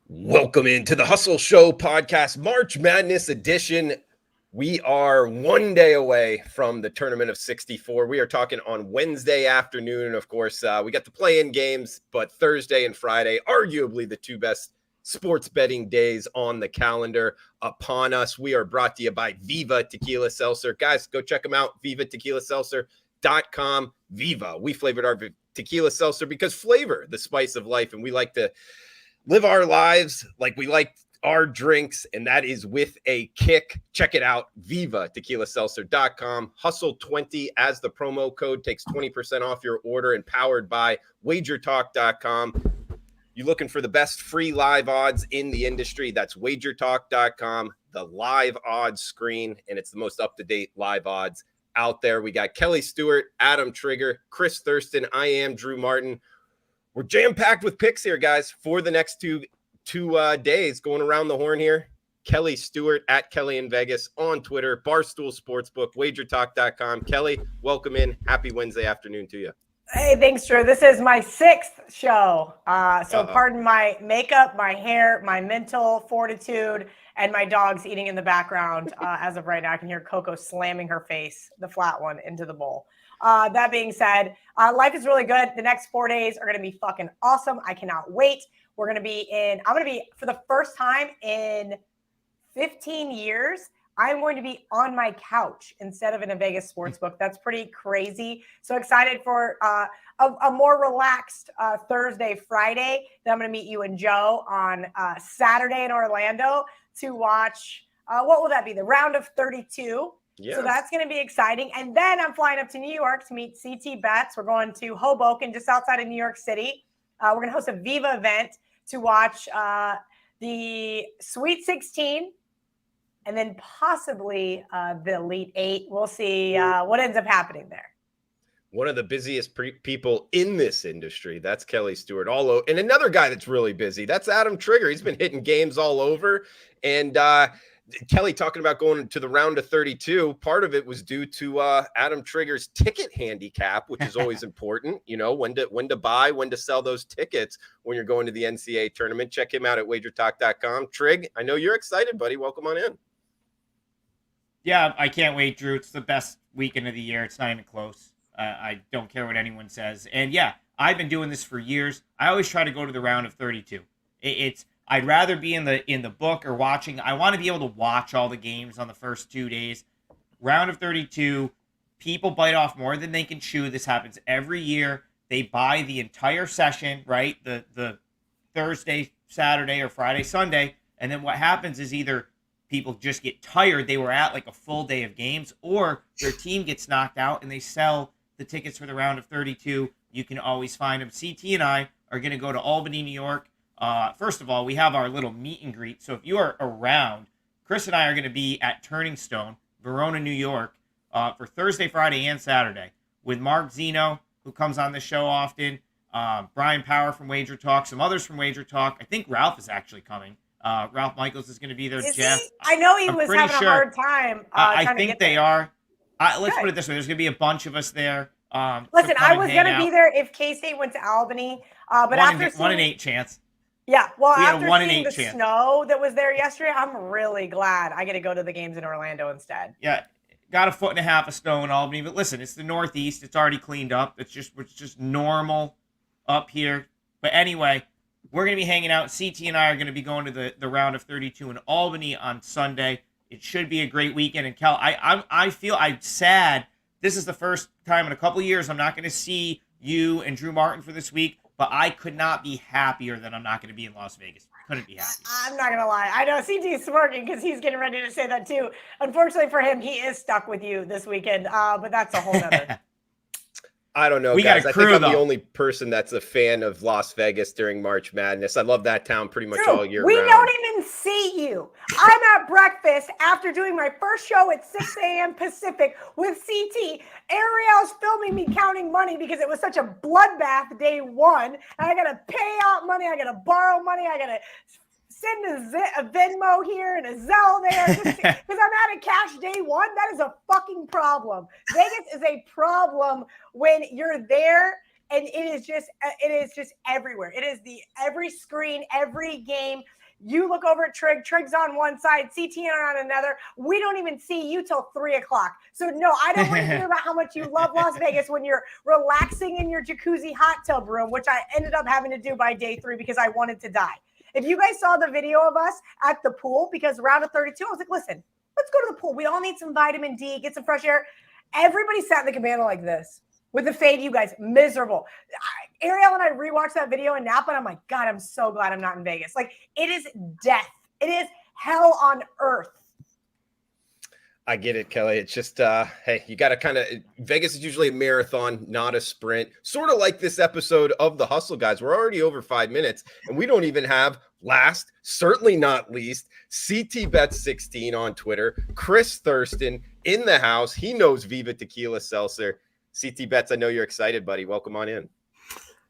Welcome into the Hustle Show podcast, March Madness edition. We are one day away from the Tournament of 64. We are talking on Wednesday afternoon. Of course, we got the play-in games, but Thursday and Friday, arguably the two best sports betting days on the calendar upon us. We are brought to you by Viva Tequila Seltzer. Guys, go check them out, vivatequilaseltzer.com. Viva. We flavored our tequila seltzer because flavor, the spice of life, and we like to live our lives like we like our drinks, and that is with a kick. Check it out, vivatequilaseltzer.com. Hustle20 as the promo code takes 20% off your order, and powered by WagerTalk.com. You looking for the best free live odds in the industry? That's WagerTalk.com, the live odds screen, and it's the most up-to-date live odds out there. We got Kelly Stewart, Adam Trigger, Chris Thurston. I am Drew Martin. We're jam-packed with picks here, guys, for the next two days. Going around the horn here, Kelly Stewart at Kelly in Vegas on Twitter, Barstool Sportsbook, WagerTalk.com. Kelly, welcome in. Happy Wednesday afternoon to you. Hey, thanks, Drew. This is my sixth show. Pardon my makeup, my hair, my mental fortitude, and my dog's eating in the background. As of right now, I can hear Coco slamming her face, the flat one, into the bowl. That being said, life is really good. The next 4 days are going to be fucking awesome. I cannot wait. I'm going to be, for the first time in 15 years, I'm going to be on my couch instead of in a Vegas sportsbook. That's pretty crazy. So excited for a more relaxed Thursday, Friday. Then I'm going to meet you and Joe on Saturday in Orlando to watch, what will that be? The round of 32. Yeah. So that's going to be exciting. And then I'm flying up to New York to meet CT Betts. We're going to Hoboken, just outside of New York City. We're going to host a Viva event to watch the Sweet 16 and then possibly the Elite 8. We'll see what ends up happening there. One of the busiest people in this industry. That's Kelly Stewart. And another guy that's really busy. That's Adam Trigger. He's been hitting games all over. And Kelly talking about going to the round of 32. Part of it was due to Adam Trigger's ticket handicap, which is always important. You know, when to buy, when to sell those tickets when you're going to the NCAA tournament. Check him out at WagerTalk.com. Trig, I know you're excited, buddy. Welcome on in. Yeah, I can't wait, Drew. It's the best weekend of the year. It's not even close. I don't care what anyone says. And yeah, I've been doing this for years. I always try to go to the round of 32. I'd rather be in the book or watching. I want to be able to watch all the games on the first 2 days. Round of 32, people bite off more than they can chew. This happens every year. They buy the entire session, right? The Thursday, Saturday, or Friday, Sunday. And then what happens is either people just get tired. They were at like a full day of games, or their team gets knocked out and they sell the tickets for the round of 32. You can always find them. CT and I are going to go to Albany, New York. First of all, we have our little meet and greet. So if you are around, Chris and I are going to be at Turning Stone, Verona, New York, for Thursday, Friday, and Saturday with Mark Zeno, who comes on the show often, Brian Power from Wager Talk, some others from Wager Talk. I think Ralph is actually coming. Ralph Michaels is going to be there. Jeff, I know he was having a hard time. I think they are. Let's put it this way. There's going to be a bunch of us there. Listen, I was going to be there if K-State went to Albany. But after 1 in 8 chance. Yeah, well, after seeing the snow that was there yesterday, I'm really glad I get to go to the games in Orlando instead. Yeah, got 1.5 feet of snow in Albany, but listen, it's the Northeast. It's already cleaned up. It's just normal up here. But anyway, we're going to be hanging out. CT and I are going to be going to the round of 32 in Albany on Sunday. It should be a great weekend. And Kel, I feel I'm sad. This is the first time in a couple of years I'm not going to see you and Drew Martin for this week. But I could not be happier that I'm not going to be in Las Vegas. Couldn't be happy. I'm not going to lie. I know CT is smirking because he's getting ready to say that too. Unfortunately for him, he is stuck with you this weekend. But that's a whole nother. I don't know, guys. I think I'm the only person that's a fan of Las Vegas during March Madness. I love that town pretty much all year round. We don't even see you. I'm at breakfast after doing my first show at 6 a.m. Pacific with CT. Ariel's filming me counting money because it was such a bloodbath day one. And I got to pay out money. I got to borrow money. I got to send a Venmo here and a Zelle there because I'm out of cash day one. That is a fucking problem. Vegas is a problem when you're there And it is just everywhere. It is every screen, every game. You look over at Trig. Trig's on one side, CT on another. We don't even see you till 3:00. So no, I don't want to hear about how much you love Las Vegas when you're relaxing in your jacuzzi hot tub room, which I ended up having to do by day 3 because I wanted to die. If you guys saw the video of us at the pool, because round of 32, I was like, listen, let's go to the pool. We all need some vitamin D, get some fresh air. Everybody sat in the cabana like this with the fade, you guys, miserable. Ariel and I rewatched that video in Napa, and I'm like, God, I'm so glad I'm not in Vegas. Like, it is death. It is hell on earth. I get it, Kelly. It's just, hey, you got to Vegas is usually a marathon, not a sprint. Sort of like this episode of The Hustle, guys. We're already over 5 minutes, and we don't even have last, certainly not least, CT Bets 16 on Twitter. Chris Thurston in the house. He knows Viva Tequila Seltzer. CT Bets, I know you're excited, buddy. Welcome on in.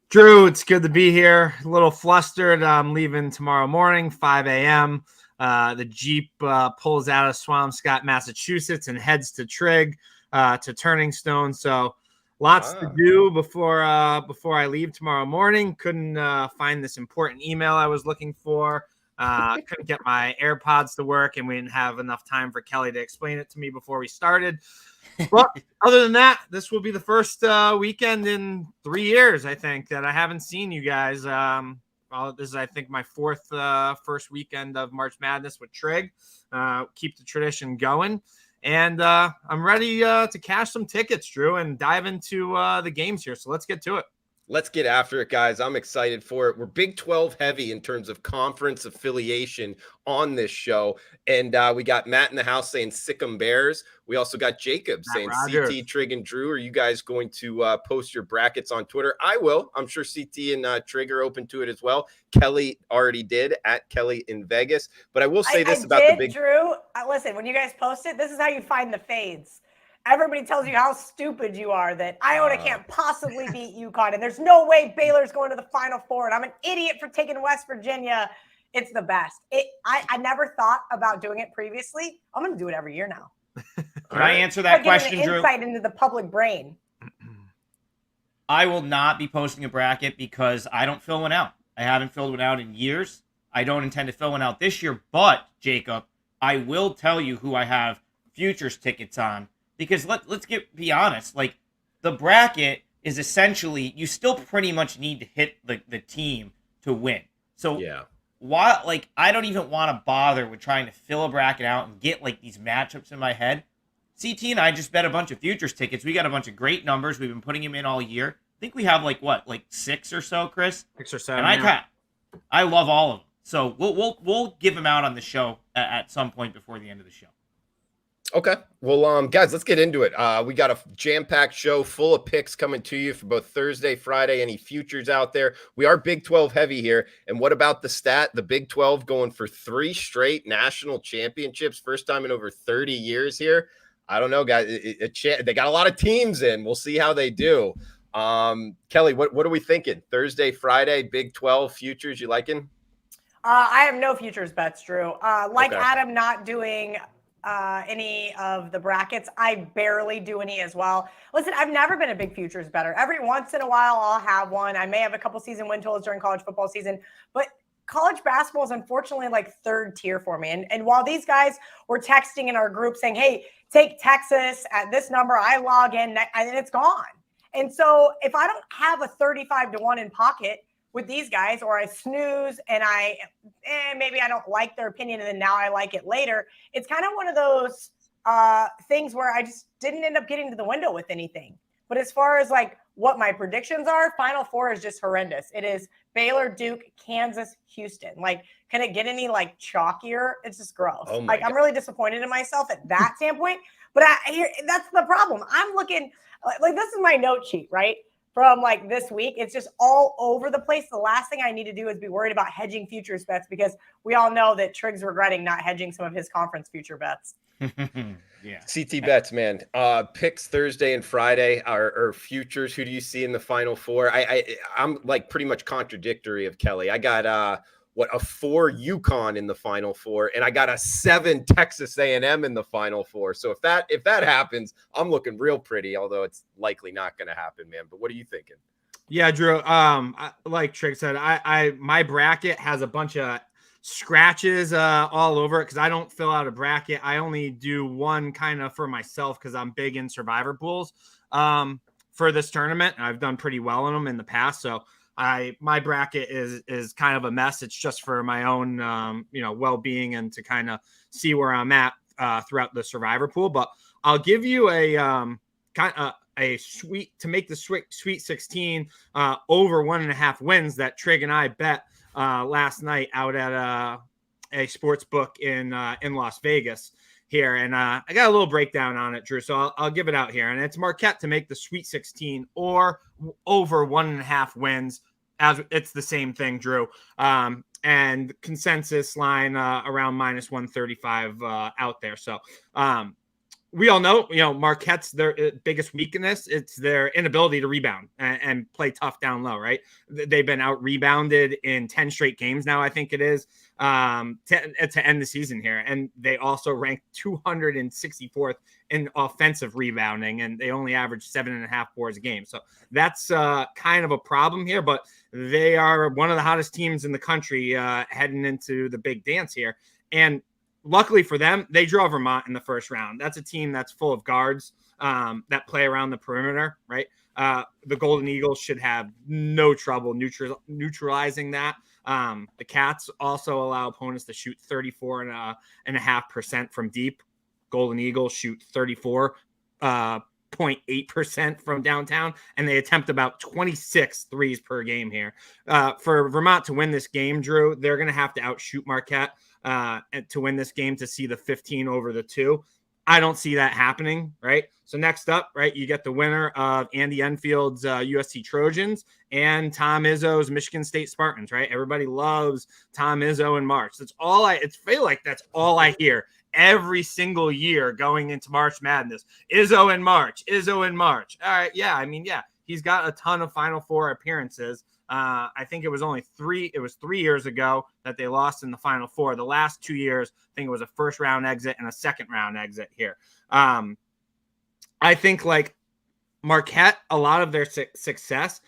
Drew, it's good to be here. A little flustered. I'm leaving tomorrow morning, 5 a.m. The Jeep pulls out of Swampscott, Massachusetts, and heads to Trig, to Turning Stone. So lots to do before I leave tomorrow morning. Couldn't find this important email I was looking for. Couldn't get my AirPods to work, and we didn't have enough time for Kelly to explain it to me before we started. But other than that, this will be the first weekend in 3 years, I think, that I haven't seen you guys. This is, I think, my first weekend of March Madness with Trig. Keep the tradition going. And I'm ready to cash some tickets, Drew, and dive into the games here. So let's get to it. Let's get after it, guys. I'm excited for it. We're Big 12 heavy in terms of conference affiliation on this show. And we got Matt in the house saying Sick'em Bears. We also got Jacob saying CT, Trig, and Drew. Are you guys going to post your brackets on Twitter? I will. I'm sure CT and Trig are open to it as well. Kelly already did at Kelly in Vegas. But I will say this about the big. Drew, listen, when you guys post it, this is how you find the fades. Everybody tells you how stupid you are, that Iona can't possibly beat UConn, and there's no way Baylor's going to the Final Four, and I'm an idiot for taking West Virginia. It's the best. I never thought about doing it previously. I'm going to do it every year now. Can I answer that question, Drew? Insight into the public brain. I will not be posting a bracket because I don't fill one out. I haven't filled one out in years. I don't intend to fill one out this year, but, Jacob, I will tell you who I have futures tickets on. Because let's be honest, like, the bracket is essentially, you still pretty much need to hit the team to win. So yeah, I don't even want to bother with trying to fill a bracket out and get like these matchups in my head. CT and I just bet a bunch of futures tickets. We got a bunch of great numbers. We've been putting them in all year. I think we have like 6 or so, Chris? 6 or 7. And I love all of them. So we'll give them out on the show at some point before the end of the show. Okay. Well, guys, let's get into it. We got a jam-packed show full of picks coming to you for both Thursday, Friday, any futures out there. We are Big 12 heavy here. And what about the stat? The Big 12 going for 3 straight national championships. First time in over 30 years here. I don't know, guys. They got a lot of teams in. We'll see how they do. Kelly, what are we thinking? Thursday, Friday, Big 12 futures, you liking? I have no futures bets, Drew. Okay. Adam not doing any of the brackets. I barely do any as well. Listen, I've never been a big futures bettor. Every once in a while, I'll have one. I may have a couple season win totals during college football season, but college basketball is unfortunately like third tier for me. And while these guys were texting in our group saying, hey, take Texas at this number, I log in and it's gone. And so if I don't have a 35-1 in pocket with these guys, or I snooze and maybe I don't like their opinion and then now I like it later, it's kind of one of those things where I just didn't end up getting to the window with anything. But as far as like what my predictions are, Final Four is just horrendous. It is Baylor, Duke, Kansas, Houston. Like, can it get any like chalkier? It's just gross. Oh my God. I'm really disappointed in myself at that standpoint. But that's the problem. I'm looking like this is my note sheet, right? From like this week, it's just all over the place. The last thing I need to do is be worried about hedging futures bets, because we all know that Trig's regretting not hedging some of his conference future bets. Yeah. CT bets, man. Picks Thursday and Friday are futures. Who do you see in the Final Four? I'm like pretty much contradictory of Kelly. I got a 4 UConn in the Final Four, and I got a 7 Texas A&M in the Final Four. So if that happens, I'm looking real pretty, although it's likely not going to happen, man. But what are you thinking? Yeah, Drew. Like Trig said, my bracket has a bunch of scratches all over it because I don't fill out a bracket. I only do one kind of for myself because I'm big in survivor pools for this tournament. I've done pretty well in them in the past, so my bracket is kind of a mess. It's just for my own well-being and to kind of see where I'm at throughout the survivor pool. But I'll give you a sweet to make the sweet 16 over 1.5 wins that Trig and I bet last night out at a sports book in Las Vegas here. And I got a little breakdown on it, Drew. So I'll give it out here. And it's Marquette to make the sweet 16 or over 1.5 wins, as it's the same thing, Drew. And consensus line around minus 135 out there. So we all know, Marquette's their biggest weakness. It's their inability to rebound and play tough down low, right? They've been out rebounded in 10 straight games now, I think it is, to end the season here. And they also ranked 264th in offensive rebounding, and they only average 7.5 boards a game. So that's kind of a problem here, but they are one of the hottest teams in the country heading into the big dance here. And luckily for them, they draw Vermont in the first round. That's a team that's full of guards that play around the perimeter, right? The Golden Eagles should have no trouble neutralizing that. The Cats also allow opponents to shoot 34.5% from deep. Golden Eagles shoot 34.8% from downtown, and they attempt about 26 threes per game here. For Vermont to win this game, Drew, they're going to have to outshoot Marquette to win this game to see the 15 over the 2. I don't see that happening, right? So next up, right, you get the winner of Andy Enfield's USC Trojans and Tom Izzo's Michigan State Spartans, right? Everybody loves Tom Izzo in March. That's all I feel like that's all I hear every single year going into March Madness. Izzo in March. All right, yeah, he's got a ton of Final Four appearances. I think it was 3 years ago that they lost in the Final Four. The last 2 years, I think it was a first round exit and a second round exit here. I think like Marquette, a lot of their success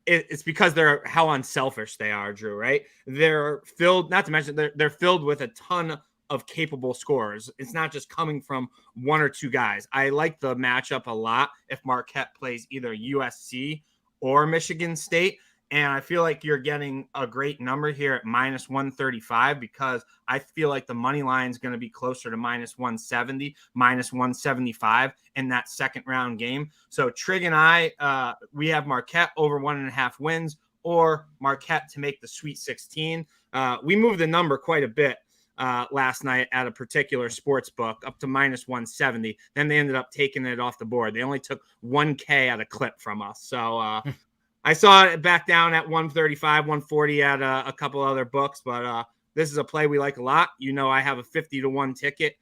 it's because they're how unselfish they are, Drew, right? They're filled, not to mention they're filled with a ton of capable scorers. It's not just coming from one or two guys. I like the matchup a lot if Marquette plays either USC or Michigan State. And I feel like you're getting a great number here at minus 135 because I feel like the money line is going to be closer to minus 170, minus 175 in that second round game. So Trig and I, we have Marquette over 1.5 wins or Marquette to make the Sweet 16. We moved the number quite a bit last night at a particular sports book up to minus 170. Then they ended up taking it off the board. They only took 1K at a clip from us. So, I saw it back down at 135, 140 at a couple other books, but this is a play we like a lot. I have a 50-1 ticket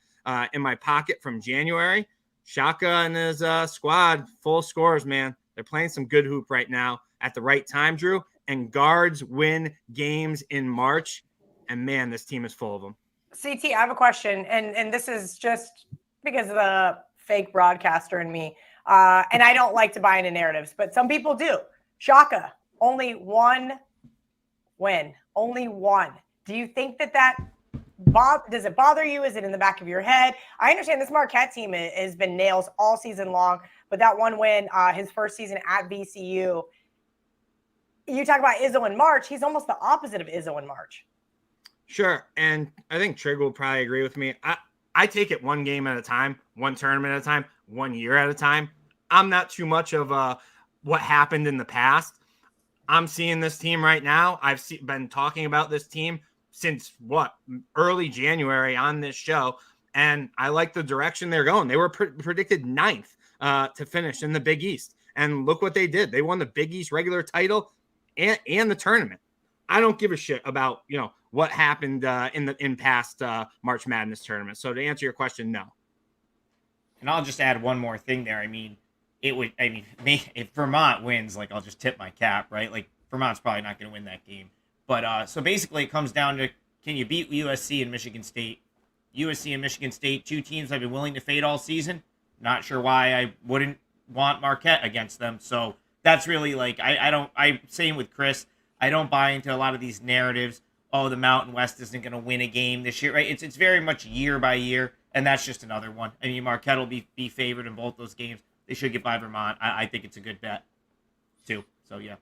in my pocket from January. Shaka and his squad, full scores, man. They're playing some good hoop right now at the right time, Drew. And guards win games in March. And, man, this team is full of them. CT, I have a question, and this is just because of the fake broadcaster in me. And I don't like to buy into narratives, but some people do. Shaka, only one win, only one. Do you think that does it bother you? Is it in the back of your head? I understand this Marquette team has been nails all season long, but that one win, his first season at VCU, you talk about Izzo in March. He's almost the opposite of Izzo in March. Sure, and I think Trig will probably agree with me. I take it one game at a time, one tournament at a time, 1 year at a time. I'm not too much of what happened in the past. I'm seeing this team right now. I've been talking about this team since early January on this show, and I like the direction they're going. They were predicted 9th to finish in the Big East, and look what they did. They won the Big East regular title and the tournament. I don't give a shit about what happened in past March Madness tournaments. So to answer your question, no. And I'll just add one more thing there. If Vermont wins, I'll just tip my cap, right? Vermont's probably not going to win that game. But so basically it comes down to, can you beat USC and Michigan State? USC and Michigan State, two teams I've been willing to fade all season. Not sure why I wouldn't want Marquette against them. So that's really like, I same with Chris. I don't buy into a lot of these narratives. Oh, the Mountain West isn't going to win a game this year, right? It's very much year by year, and that's just another one. I mean, Marquette will be favored in both those games. They should get by Vermont. I think it's a good bet, too. So, yeah.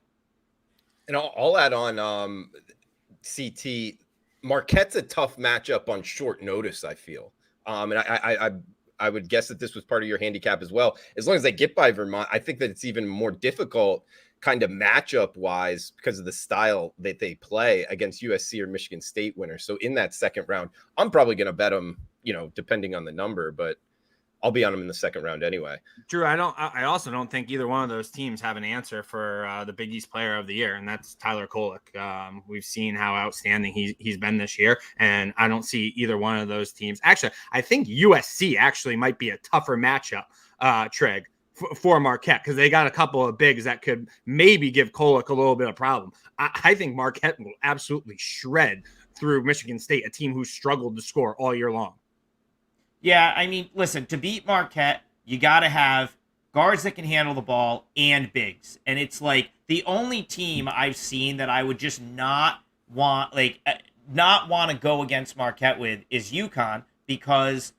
And I'll add on CT. Marquette's a tough matchup on short notice, I feel. And I would guess that this was part of your handicap as well. As long as they get by Vermont, I think that it's even more difficult kind of matchup wise because of the style that they play against USC or Michigan State winners. So in that second round, I'm probably going to bet them, depending on the number, but I'll be on them in the second round anyway. Drew, I also don't think either one of those teams have an answer for the Big East Player of the Year, and that's Tyler Kolek. We've seen how outstanding he's been this year, and I don't see either one of those teams. Actually, I think USC actually might be a tougher matchup, Trig, for Marquette, because they got a couple of bigs that could maybe give Kolek a little bit of problem. I think Marquette will absolutely shred through Michigan State, a team who struggled to score all year long. Yeah, I mean, listen, to beat Marquette, you got to have guards that can handle the ball and bigs. And it's like the only team I've seen that I would just not want to go against Marquette with is UConn because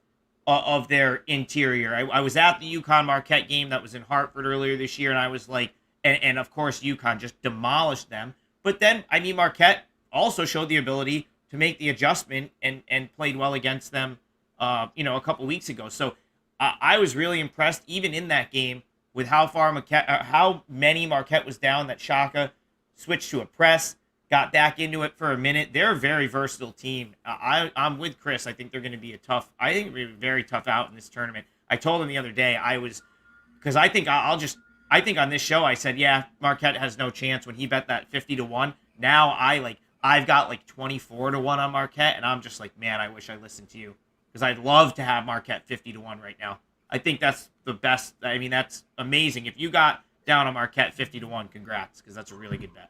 of their interior. I was at the UConn Marquette game that was in Hartford earlier this year, and I was like, and of course UConn just demolished them. But then, I mean, Marquette also showed the ability to make the adjustment and played well against them a couple weeks ago. So I was really impressed, even in that game, with how many Marquette was down that Shaka switched to a press, got back into it for a minute. They're a very versatile team. I'm with Chris. I think they're going to be a very tough out in this tournament. I told him the other day I think on this show I said, yeah, Marquette has no chance when he bet that 50-1. Now I've got like 24-1 on Marquette, and I'm just like, man, I wish I listened to you. Because I'd love to have Marquette 50-1 right now. I think that's the best. I mean, that's amazing. If you got down on Marquette 50-1, congrats, because that's a really good bet.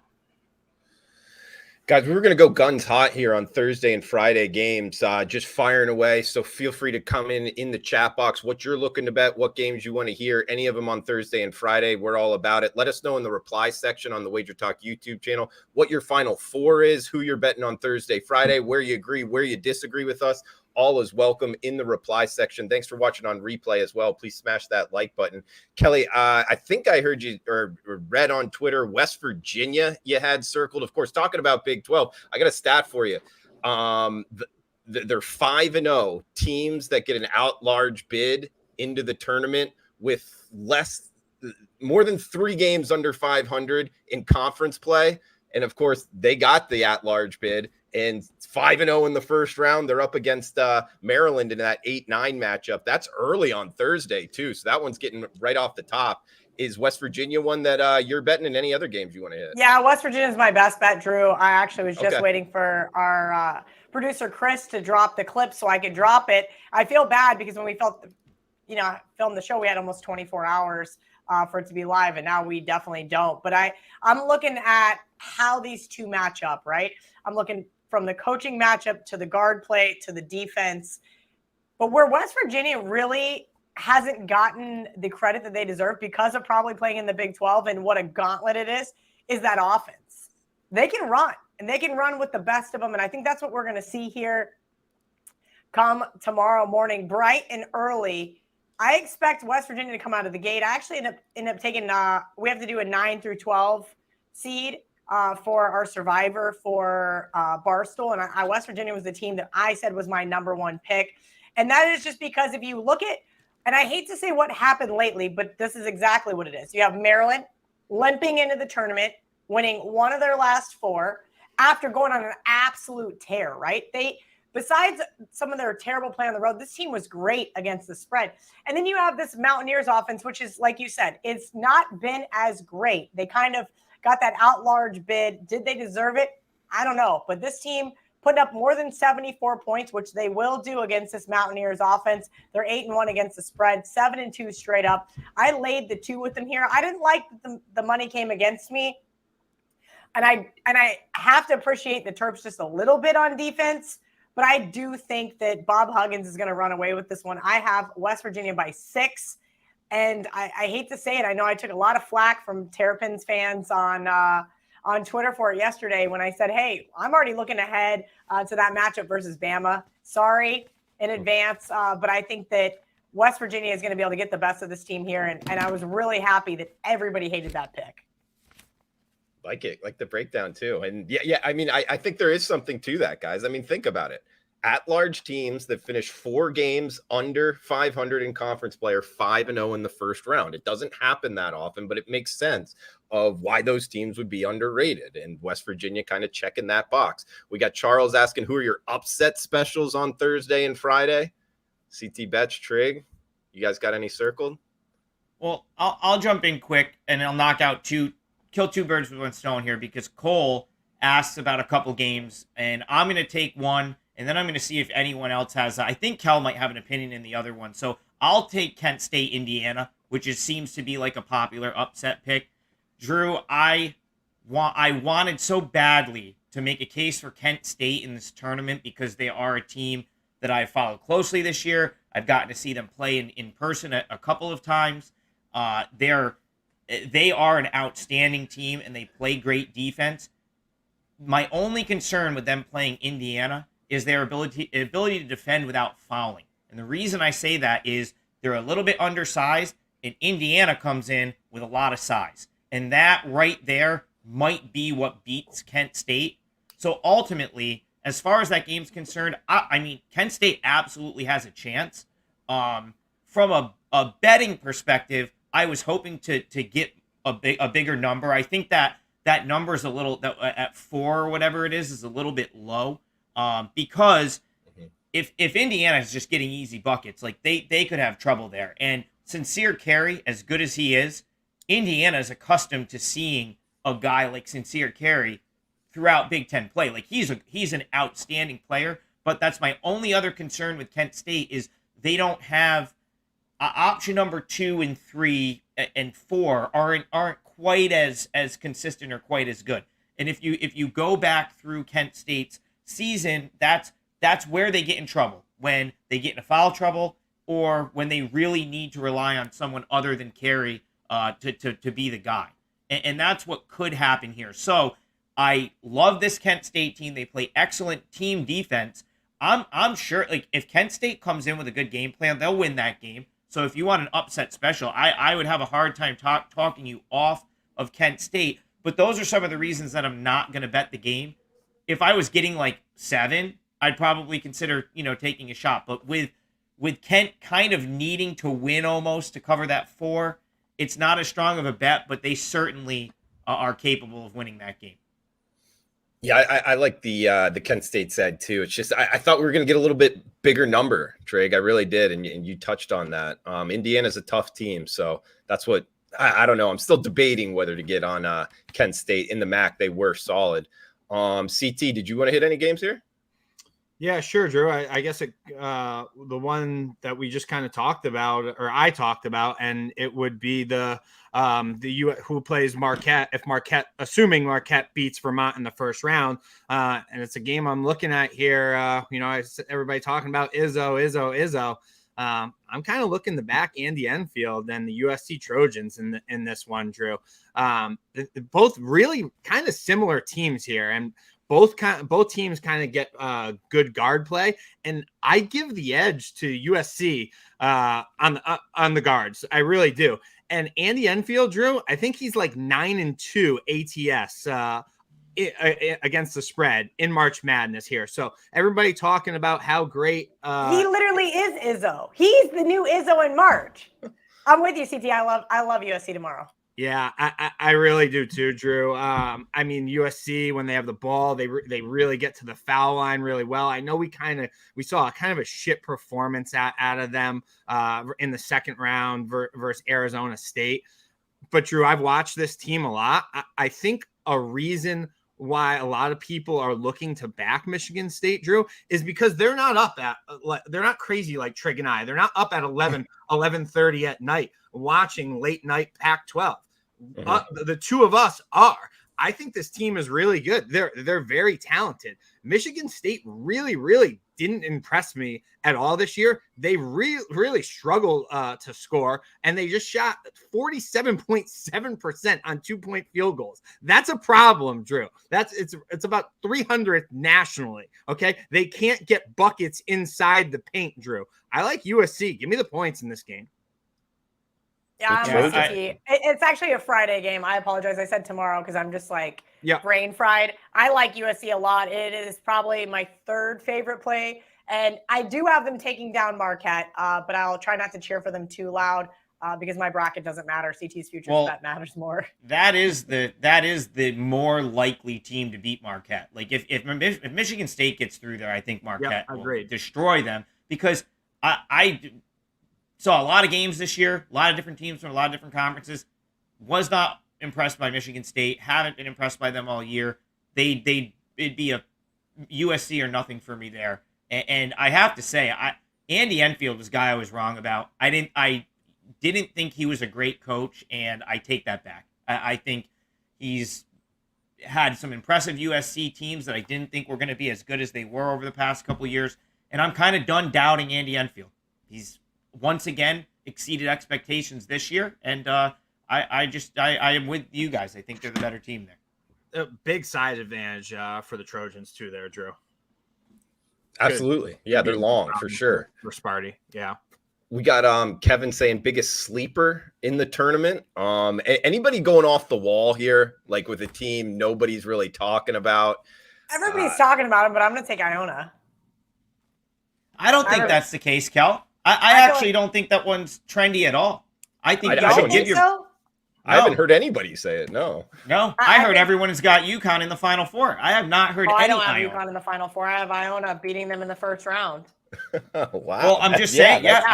Guys, we were going to go guns hot here on Thursday and Friday games, just firing away. So feel free to come in the chat box what you're looking to bet, what games you want to hear, any of them on Thursday and Friday. We're all about it. Let us know in the reply section on the WagerTalk YouTube channel what your final four is, who you're betting on Thursday, Friday, where you agree, where you disagree with us. All is welcome in the reply section. Thanks for watching on replay as well. Please smash that like button. Kelly, I think I heard you or read on Twitter, West Virginia you had circled. Of course, talking about Big 12, I got a stat for you. They're 5-0 teams that get an out-large bid into the tournament with more than 3 games under 500 in conference play. And, of course, they got the at-large bid. And 5-0 in the first round. They're up against Maryland in that 8-9 matchup. That's early on Thursday, too. So that one's getting right off the top. Is West Virginia one that you're betting in any other games you want to hit? Yeah, West Virginia is my best bet, Drew. I actually was just waiting for our producer, Chris, to drop the clip so I could drop it. I feel bad because when we filmed the show, we had almost 24 hours for it to be live, and now we definitely don't. But I'm looking at how these two match up, right? I'm looking from the coaching matchup to the guard play to the defense. But where West Virginia really hasn't gotten the credit that they deserve because of probably playing in the Big 12 and what a gauntlet it is that offense. They can run, and they can run with the best of them. And I think that's what we're going to see here come tomorrow morning, bright and early. I expect West Virginia to come out of the gate. I actually end up taking we have to do a 9 through 12 seed for our survivor for Barstool. And West Virginia was the team that I said was my number one pick. And that is just because if you look at, and I hate to say what happened lately, but this is exactly what it is. You have Maryland limping into the tournament, winning one of their last 4 after going on an absolute tear, right? Besides some of their terrible play on the road, this team was great against the spread. And then you have this Mountaineers offense, which is, like you said, it's not been as great. They kind of got that out-large bid. Did they deserve it? I don't know. But this team put up more than 74 points, which they will do against this Mountaineers offense. They're 8-1 against the spread, 7-2 straight up. I laid the 2 with them here. I didn't like that the money came against me. And I have to appreciate the Terps just a little bit on defense. But I do think that Bob Huggins is going to run away with this one. I have West Virginia by 6. And I hate to say it. I know I took a lot of flack from Terrapins fans on Twitter for it yesterday when I said, hey, I'm already looking ahead to that matchup versus Bama. Sorry in advance, but I think that West Virginia is going to be able to get the best of this team here. And I was really happy that everybody hated that pick. Like it, like the breakdown too. And yeah. I mean, I think there is something to that, guys. I mean, think about it. At-large teams that finish 4 games under 500 in conference play are 5-0 in the first round. It doesn't happen that often, but it makes sense of why those teams would be underrated. And West Virginia kind of checking that box. We got Charles asking, who are your upset specials on Thursday and Friday? CT Betch, Trig, you guys got any circled? Well, I'll jump in quick and I'll kill 2 birds with one stone here, because Cole asks about a couple games and I'm going to take one. And then I'm going to see if anyone else has. I think Kel might have an opinion in the other one. So I'll take Kent State, Indiana, which seems to be like a popular upset pick. Drew, I wanted so badly to make a case for Kent State in this tournament because they are a team that I followed closely this year. I've gotten to see them play in person a couple of times. They are an outstanding team and they play great defense. My only concern with them playing Indiana is their ability to defend without fouling. And the reason I say that is they're a little bit undersized, and Indiana comes in with a lot of size. And that right there might be what beats Kent State. So ultimately, as far as that game's concerned, I mean, Kent State absolutely has a chance. From a betting perspective, I was hoping to get a bigger number. I think that number is a little, at 4 or whatever it is a little bit low. Because if Indiana is just getting easy buckets, like they could have trouble there. And Sincere Carey, as good as he is, Indiana is accustomed to seeing a guy like Sincere Carey throughout Big Ten play. Like he's an outstanding player, but that's my only other concern with Kent State is they don't have option number 2 and 3 and 4 aren't quite as consistent or quite as good. And if you go back through Kent State's season, that's where they get in trouble, when they get into foul trouble or when they really need to rely on someone other than Carey to be the guy. And that's what could happen here. So I love this Kent State team. They play excellent team defense. I'm sure, like, if Kent State comes in with a good game plan, they'll win that game. So if you want an upset special, I would have a hard time talking you off of Kent State. But those are some of the reasons that I'm not going to bet the game. If I was getting like 7, I'd probably consider, taking a shot. But with Kent kind of needing to win almost to cover that 4, it's not as strong of a bet, but they certainly are capable of winning that game. Yeah, I like the Kent State side too. It's just I thought we were going to get a little bit bigger number, Trig. I really did, and you touched on that. Indiana's a tough team, so that's what I don't know. I'm still debating whether to get on Kent State in the MAC. They were solid. CT, did you want to hit any games here? Yeah, sure, Drew. I guess the one that we just kind of talked about, or I talked about, and it would be the who plays Marquette. If Marquette, assuming Marquette beats Vermont in the first round, and it's a game I'm looking at here. Everybody talking about Izzo. I'm kind of looking to back Andy Enfield and the USC Trojans in this one, Drew. Both really kind of similar teams here, and both teams kind of get good guard play, and I give the edge to USC on the guards. I really do. And Andy Enfield, Drew, I think he's like 9-2 ATS against the spread in March Madness here. So everybody talking about how great he literally is Izzo. He's the new Izzo in March. I'm with you, CT. I love USC tomorrow. Yeah, I really do too, Drew. I mean, USC, when they have the ball, they really get to the foul line really well. I know we saw kind of a shit performance out of them in the second round versus Arizona State. But Drew, I've watched this team a lot. I think a reason why a lot of people are looking to back Michigan State, Drew, is because they're not crazy like Trig and I. They're not up at 11:30 at night watching late night Pac-12. The two of us are. I think this team is really good. They're very talented. Michigan State really didn't impress me at all this year. They really struggled to score, and they just shot 47.7% on 2-point field goals. That's a problem, Drew. It's about 300th nationally. Okay, they can't get buckets inside the paint, Drew. I like USC. Give me the points in this game. Yeah, I'm with CT. It's actually a Friday game. I apologize. I said tomorrow because I'm just like brain fried. I like USC a lot. It is probably my third favorite play. And I do have them taking down Marquette, but I'll try not to cheer for them too loud because my bracket doesn't matter. CT's futures bet matters more. That is the more likely team to beat Marquette. Like if Michigan State gets through there, I think Marquette will destroy them because I saw a lot of games this year, a lot of different teams from a lot of different conferences. Was not impressed by Michigan State. Haven't been impressed by them all year. It'd be a USC or nothing for me there. And I have to say, Andy Enfield was a guy I was wrong about. I didn't think he was a great coach, and I take that back. I think he's had some impressive USC teams that I didn't think were going to be as good as they were over the past couple of years. And I'm kind of done doubting Andy Enfield. He's once again exceeded expectations this year, and I am with you guys. I think they're the better team there. A big size advantage for the Trojans too there, Drew. Absolutely. Good. Yeah, they're long for sure. For Sparty. Yeah. We got Kevin saying biggest sleeper in the tournament. Anybody going off the wall here, like with a team nobody's really talking about? Everybody's talking about him, but I'm going to take Iona. I don't think that's the case, Kel. I actually don't think that one's trendy at all. I think you should give your. So? I haven't heard anybody say it. No. I heard everyone has got UConn in the Final Four. I have not heard any. I don't have UConn in the Final Four. I have Iona beating them in the first round. Wow. Well, I'm just saying. That's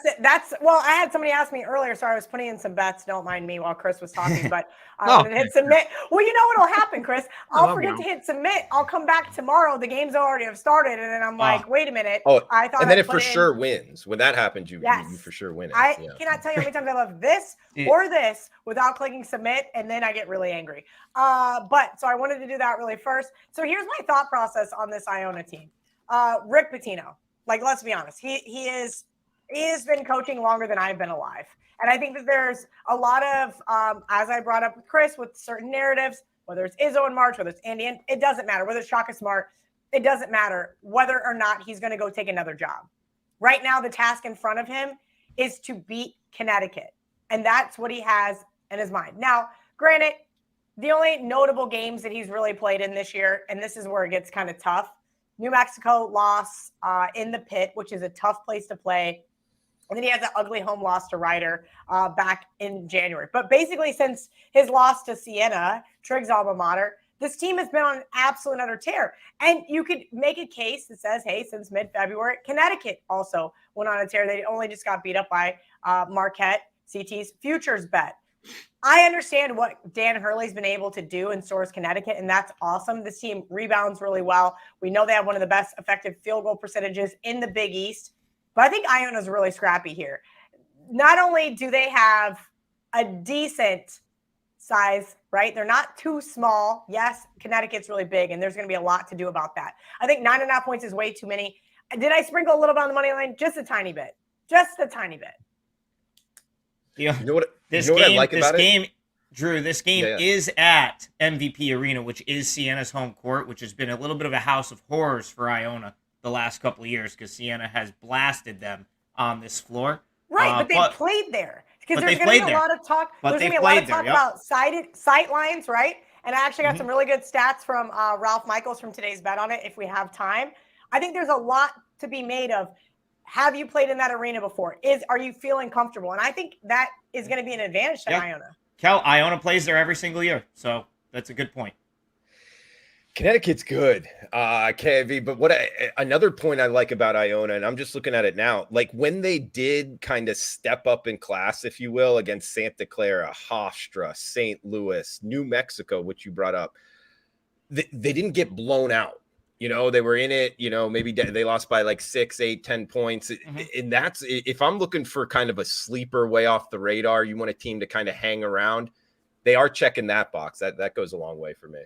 it. Well, I had somebody ask me earlier, so I was putting in some bets. Don't mind me while Chris was talking, but I wanted to hit submit. Well, you know what'll happen, Chris? I'll forget to hit submit. I'll come back tomorrow. The games already have started, and then I'm like, wait a minute. I thought. And then it for sure wins. When that happens, you for sure win it. I cannot tell you how many times I love this or this without clicking submit, and then I get really angry. But so I wanted to do that really first. So here's my thought process on this Iona team. Rick Pitino. Like, let's be honest. He has been coaching longer than I've been alive. And I think that there's a lot of, as I brought up with Chris, with certain narratives, whether it's Izzo in March, whether it's Andy, it doesn't matter. Whether it's Shaka Smart, it doesn't matter whether or not he's going to go take another job. Right now, the task in front of him is to beat Connecticut. And that's what he has in his mind. Now, granted, the only notable games that he's really played in this year, and this is where it gets kind of tough, New Mexico loss in the pit, which is a tough place to play. And then he has an ugly home loss to Ryder back in January. But basically, since his loss to Siena, Trig's alma mater, this team has been on an absolute utter tear. And you could make a case that says, hey, since mid-February, Connecticut also went on a tear. They only just got beat up by Marquette, CT's futures bet. I understand what Dan Hurley's been able to do in Source, Connecticut, and that's awesome. This team rebounds really well. We know they have one of the best effective field goal percentages in the Big East. But I think Iona's really scrappy here. Not only do they have a decent size, right? They're not too small. Yes, Connecticut's really big, and there's going to be a lot to do about that. I think 9.5 points is way too many. Did I sprinkle a little bit on the money line? Just a tiny bit. Just a tiny bit. Yeah. You know what I like about it? Drew, this game is at MVP Arena, which is Siena's home court, which has been a little bit of a house of horrors for Iona the last couple of years because Siena has blasted them on this floor. Right, but they played there. Because there's going to be a lot of talk. There's going to be a lot of talk about sight lines, right? And I actually got some really good stats from Ralph Michaels from today's bet on it if we have time. I think there's a lot to be made of. Have you played in that arena before? Are you feeling comfortable? And I think that is going to be an advantage to Iona. Cal, Iona plays there every single year. So that's a good point. Connecticut's good, KV. But another point I like about Iona, and I'm just looking at it now, like when they did kind of step up in class, if you will, against Santa Clara, Hofstra, St. Louis, New Mexico, which you brought up, they didn't get blown out. You know, they were in it, you know, maybe they lost by like 6, 8, 10 points. And that's, if I'm looking for kind of a sleeper way off the radar, you want a team to kind of hang around. they are checking that box. That goes a long way for me.